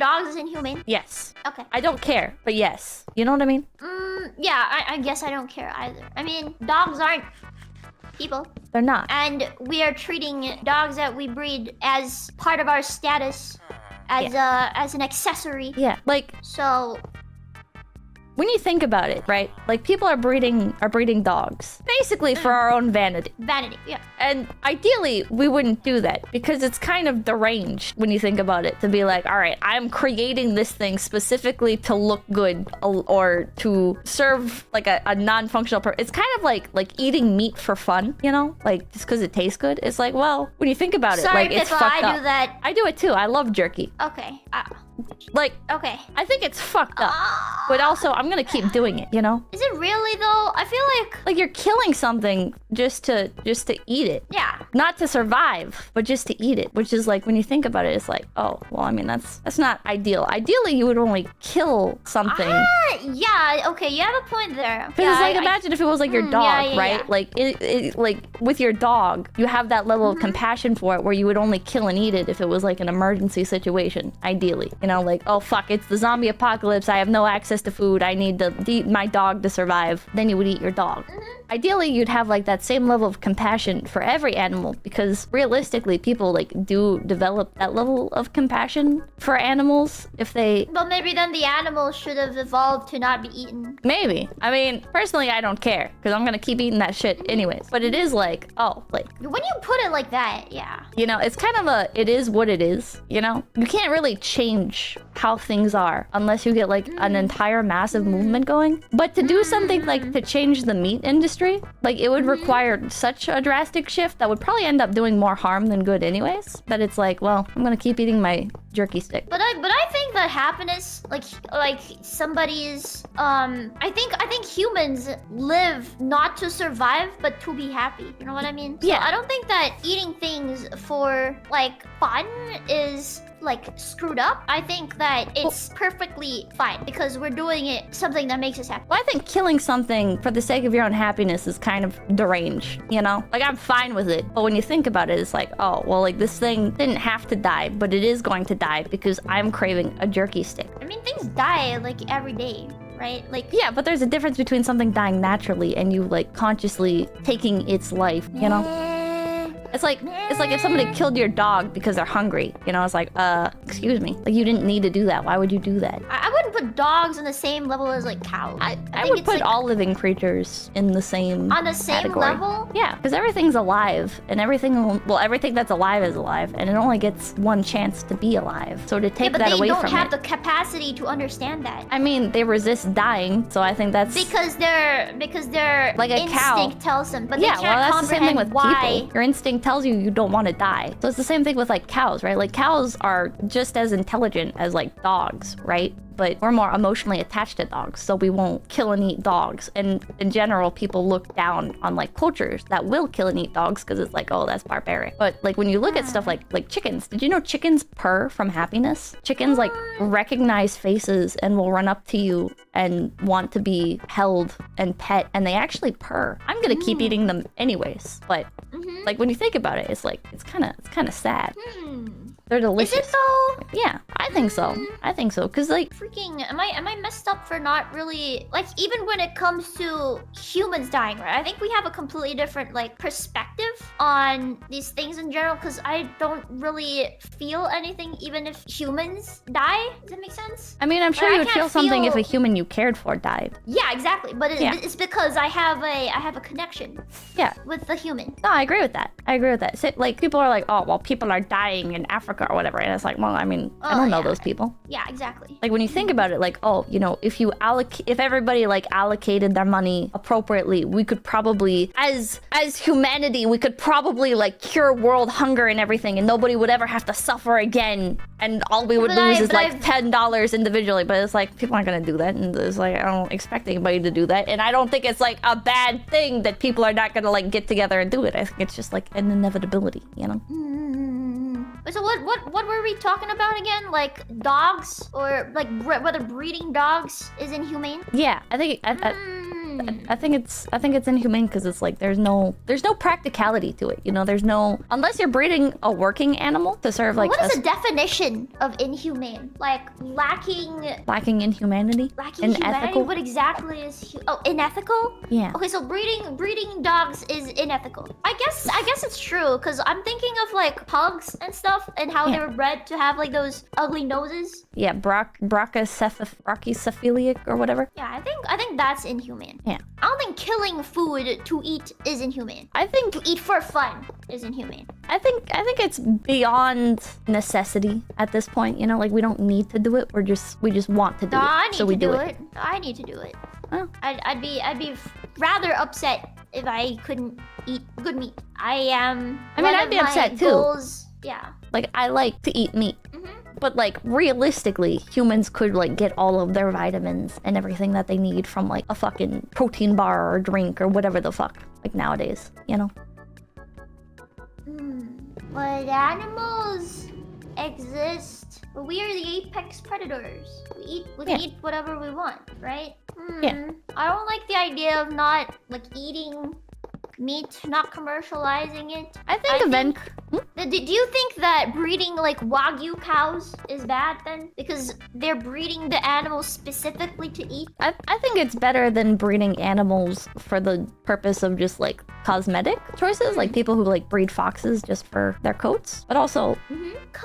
dogs is inhumane? Yes. Okay. I don't care, but yes. You know what I mean? Yeah, I guess I don't care either. I mean, dogs aren't people. They're not. And we are treating dogs that we breed as part of our status, as an accessory. Yeah, like... So... When you think about it, right? Like, people are breeding dogs. Basically for our own vanity. Vanity, yeah. And ideally, we wouldn't do that because it's kind of deranged when you think about it. To be like, all right, I'm creating this thing specifically to look good or to serve like a non-functional purpose. It's kind of like eating meat for fun, you know? Like, just because it tastes good. It's like, well, when you think about it, Sorry, like, it's Pippa, fucked up. I do that. I do it too. I love jerky. Okay. Like, okay. I think it's fucked up. But also, I'm gonna keep doing it, you know? Is it really though? I feel like you're killing something just to eat it. Yeah. Not to survive, but just to eat it. Which is like, when you think about it, it's like, oh, well, I mean, that's not ideal. Ideally, you would only kill something. Yeah, okay, you have a point there. Because Yeah, like, imagine if it was like your dog, right? Yeah. Like, like with your dog, you have that level of compassion for it where you would only kill and eat it if it was like an emergency situation, ideally. You know, like, oh fuck, it's the zombie apocalypse, I have no access to food, I need to eat my dog to survive. Then you would eat your dog. Ideally, you'd have like that same level of compassion for every animal, because realistically, people like do develop that level of compassion for animals if they... Well, maybe then the animals should have evolved to not be eaten. Maybe. I mean, personally, I don't care, because I'm gonna keep eating that shit anyways. But it is like, oh, like... When you put it like that, yeah. You know, it's kind of it is what it is, you know? You can't really change how things are unless you get like an entire massive movement going. But to do something like to change the meat industry, like it would require such a drastic shift that would probably end up doing more harm than good anyways. But it's like, well, I'm gonna keep eating my jerky stick. But I think that happiness, like somebody's I think humans live not to survive but to be happy. You know what I mean? Yeah. So I don't think that eating things for like fun is like screwed up. I think that it's perfectly fine because we're doing it something that makes us happy. Well, I think killing something for the sake of your own happiness is kind of deranged, you know? Like, I'm fine with it, but when you think about it, it's like, oh, well, like, this thing didn't have to die, but it is going to die because I'm craving a jerky stick. I mean, things die like every day, right? Like, yeah, but there's a difference between something dying naturally and you like consciously taking its life, you know? It's like if somebody killed your dog because they're hungry, you know? It's like, excuse me, like, you didn't need to do that. Why would you do that? I wouldn't put dogs on the same level as like cows. I would put like, all living creatures in the same on the same category. level. Yeah, because everything's alive, and everything that's alive is alive, and it only gets one chance to be alive. So to take that away from it, they don't have the capacity to understand that. I mean, they resist dying, so I think that's because their like a instinct cow tells them, but yeah, they can't well, that's the same thing with why. people. Your instinct tells you don't want to die. So it's the same thing with like cows, right? Like cows are just as intelligent as like dogs, right? But we're more emotionally attached to dogs, so we won't kill and eat dogs. And in general, people look down on like cultures that will kill and eat dogs because it's like, oh, that's barbaric. But like when you look at stuff like chickens, did you know chickens purr from happiness? Chickens like recognize faces and will run up to you and want to be held and pet, and they actually purr. I'm gonna keep eating them anyways, but like when you think about it, it's like it's kind of sad. They're delicious. Is it though? Yeah, I think so. I think so, cause like freaking, am I messed up for not really like, even when it comes to humans dying, right? I think we have a completely different like perspective on these things in general, cause I don't really feel anything even if humans die. Does that make sense? I mean, I'm sure you would feel something if a human you cared for died. Yeah, exactly. But it's because I have a connection. Yeah. With the human. No, I agree with that. I agree with that. So, like, people are like, oh, well, people are dying in Africa or whatever, and it's like, well, I mean, I don't know those people. Yeah, exactly. Like when you think about it, like, oh, you know, if everybody like allocated their money appropriately, we could probably, as humanity, we could probably like cure world hunger and everything, and nobody would ever have to suffer again, and all we would lose is like $10 individually. But it's like, people aren't gonna do that, and it's like, I don't expect anybody to do that, and I don't think it's like a bad thing that people are not gonna like get together and do it. I think it's just like an inevitability, you know? So what were we talking about again? Like dogs, or like whether breeding dogs is inhumane? Yeah, I think I think it's inhumane because it's like there's no practicality to it. You know, there's no, unless you're breeding a working animal to serve like. What is the definition of inhumane? Like lacking in humanity. Lacking humanity. Unethical? What exactly is unethical? Yeah. Okay, so breeding dogs is unethical. I guess it's true because I'm thinking of like pugs and stuff and how they were bred to have like those ugly noses. Yeah, brachycephalic or whatever. Yeah, I think that's inhumane. Yeah. I don't think killing food to eat is inhumane. I think to eat for fun is inhumane. I think it's beyond necessity at this point. You know, like we don't need to do it. We just want to do it. So we do it. I need to do it. Oh. I'd be rather upset if I couldn't eat good meat. I'd be upset too. Goals, yeah. Like I like to eat meat. But like realistically, humans could like get all of their vitamins and everything that they need from like a fucking protein bar or drink or whatever the fuck. Like nowadays, you know? But animals exist. But we are the apex predators. We can eat whatever we want, right? Yeah. I don't like the idea of not like eating meat, not commercializing it. I think do you think that breeding like Wagyu cows is bad then? Because they're breeding the animals specifically to eat? I think it's better than breeding animals for the purpose of just like cosmetic choices, like people who like breed foxes just for their coats. But also,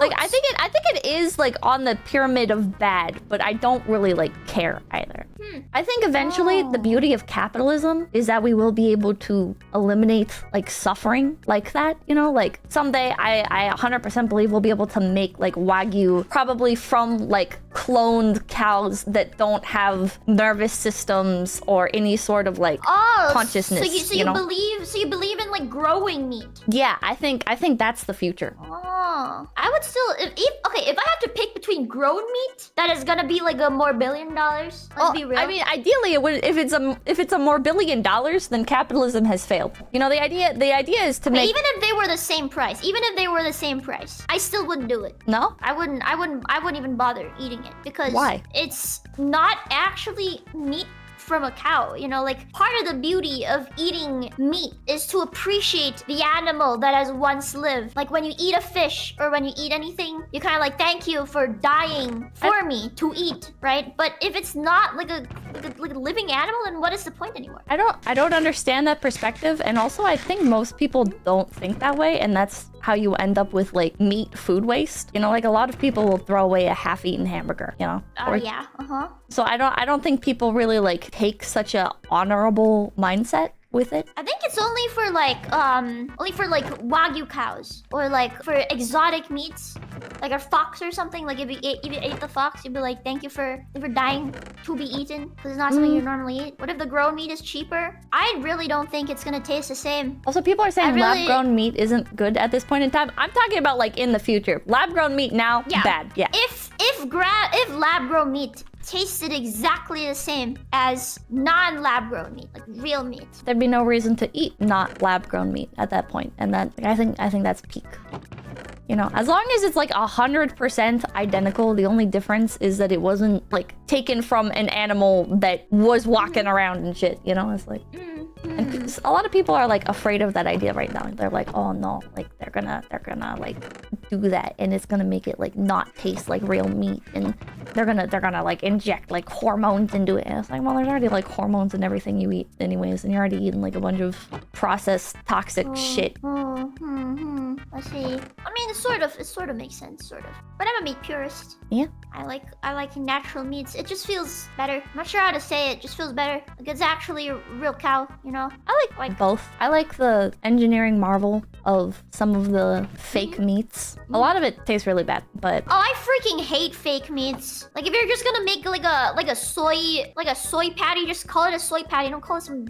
like I think it is like on the pyramid of bad, but I don't really like care either. I think eventually the beauty of capitalism is that we will be able to eliminate like suffering like that, you know, like someday I 100% believe we'll be able to make like Wagyu probably from like cloned cows that don't have nervous systems or any sort of like consciousness. So you believe in like growing meat? Yeah, I think that's the future. I would still if I have to pick between grown meat that is gonna be like a more $1 billion. Let's be real. I mean, ideally, it would if it's a more $1 billion, then capitalism has failed. You know, the idea is to make. Even if they were the same price, I still wouldn't do it. No, I wouldn't even bother eating it because why? It's not actually meat from a cow, you know, like part of the beauty of eating meat is to appreciate the animal that has once lived. Like when you eat a fish or when you eat anything, you kind of like thank you for dying for me to eat, right? But if it's not like a living animal, then what is the point anymore? I don't understand that perspective, and also I think most people don't think that way, and that's how you end up with like meat food waste. You know, like a lot of people will throw away a half-eaten hamburger, you know? So I don't think people really like take such a honorable mindset with it. I think it's only for like Wagyu cows or like for exotic meats, like a fox or something. Like if you ate the fox, you'd be like, thank you for dying to be eaten because it's not something you normally eat. What if the grown meat is cheaper? I really don't think it's gonna taste the same. Also, people are saying lab-grown meat isn't good at this point in time. I'm talking about like in the future. Lab-grown meat now, bad. Yeah. If lab-grown meat tasted exactly the same as non-lab-grown meat, like real meat, there'd be no reason to eat not lab-grown meat at that point, and that I think that's peak. You know, as long as it's like 100% identical, the only difference is that it wasn't like taken from an animal that was walking around and shit. You know, it's like. And a lot of people are like afraid of that idea right now. They're like, oh no, like they're gonna like do that, and it's gonna make it like not taste like real meat, and they're gonna like inject like hormones into it. And it's like, well, there's already like hormones in everything you eat anyways, and you're already eating like a bunch of processed toxic shit. I see. I mean, it sort of makes sense, sort of. But I'm a meat purist. Yeah. I like natural meats. It just feels better. I'm not sure how to say it. Just feels better. Like it's actually a real cow, you know? I like both. I like the engineering marvel of some of the fake meats. A lot of it tastes really bad, but I freaking hate fake meats. Like if you're just gonna make like a soy patty, just call it a soy patty. Don't call it some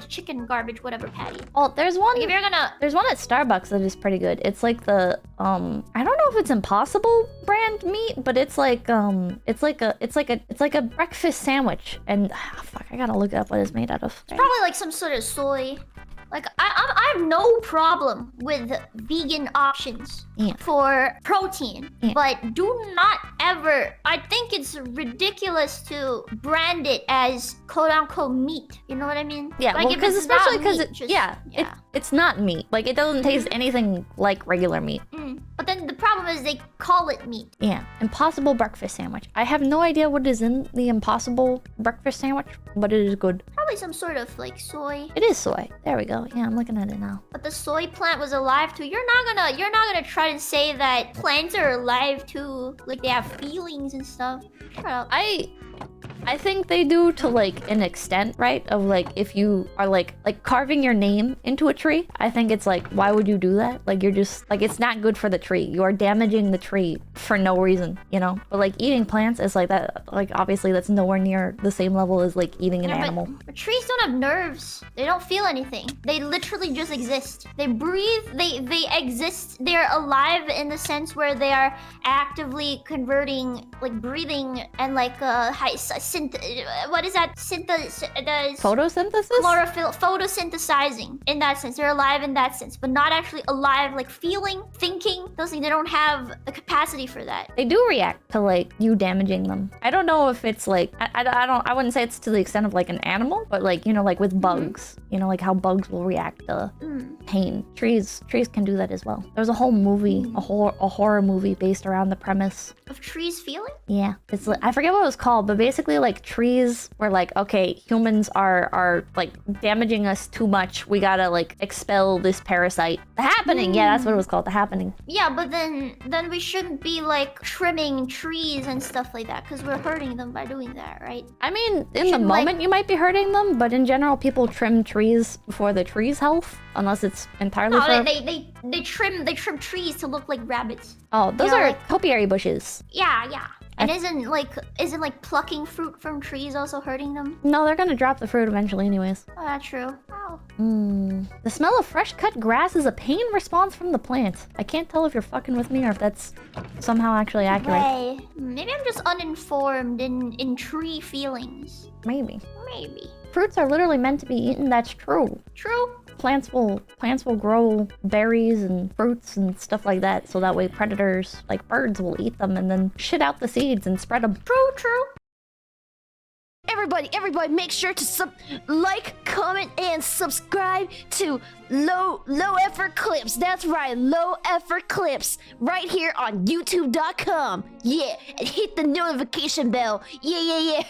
chicken garbage, whatever patty. Oh, there's one. Like there's one at Starbucks that is pretty good. It's like the I don't know if it's Impossible brand meat, but it's like it's like a breakfast sandwich, and fuck, I gotta look up what it's made out of. It's probably like some sort of soy. Like I have no problem with vegan options Yeah. for protein, Yeah. but do not ever. I think it's ridiculous to brand it as quote unquote meat. You know what I mean? Yeah, Like, well, if because it's especially not because meat, it, just- yeah, it's not meat. Like it doesn't taste anything like regular meat. But then the problem is they call it meat. Yeah, Impossible breakfast sandwich. I have no idea what is in the Impossible breakfast sandwich, but it is good. Probably some sort of like soy. It is soy. There we go. Yeah, I'm looking at it now. But the soy plant was alive too. You're not gonna try to say that plants are alive too. Like they have feelings and stuff. Shut up. I think they do to like an extent, right? Of like if you are like carving your name into a tree, I think it's like, why would you do that? Like you're just like, it's not good for the tree. You are damaging the tree for no reason, you know? But like eating plants is like that, like obviously that's nowhere near the same level as like eating an animal. But trees don't have nerves. They don't feel anything. They literally just exist. They breathe. They exist. They're alive in the sense where they are actively converting, like breathing and like what is that? Photosynthesis? Chlorophyll, photosynthesizing. In that sense, they're alive in that sense, but not actually alive, like feeling, thinking. Those things, they don't have the capacity for that. They do react to like you damaging them. I don't know if it's like I wouldn't say it's to the extent of like an animal, but like, you know, like with bugs, you know, like how bugs will react to pain. Trees can do that as well. There's a whole movie, a horror movie based around the premise Of trees feeling? Yeah, it's like, I forget what it was called, but basically like trees were like, okay, humans are like damaging us too much. We gotta like expel this parasite. The Happening. Yeah, that's what it was called. The Happening. Yeah, but then we shouldn't be like trimming trees and stuff like that because we're hurting them by doing that, right? I mean, in the Shouldn't, moment like- you might be hurting them, but in general, people trim trees for the tree's health, unless it's entirely No, for... they trim trees to look like rabbits. Oh, those know, are like- topiary bushes. Yeah. And isn't like plucking fruit from trees also hurting them? No, they're gonna drop the fruit eventually anyways. Oh, that's true. Oh. The smell of fresh cut grass is a pain response from the plant. I can't tell if you're fucking with me or if that's somehow actually accurate. Hey, maybe I'm just uninformed in tree feelings. Maybe. Maybe. Fruits are literally meant to be eaten, that's true. True. Plants will grow berries and fruits and stuff like that, so that way predators like birds will eat them and then shit out the seeds and spread them. True. Everybody, make sure to like, comment, and subscribe to Low Effort Clips. That's right, Low Effort Clips, right here on YouTube.com. Yeah, and hit the notification bell. Yeah.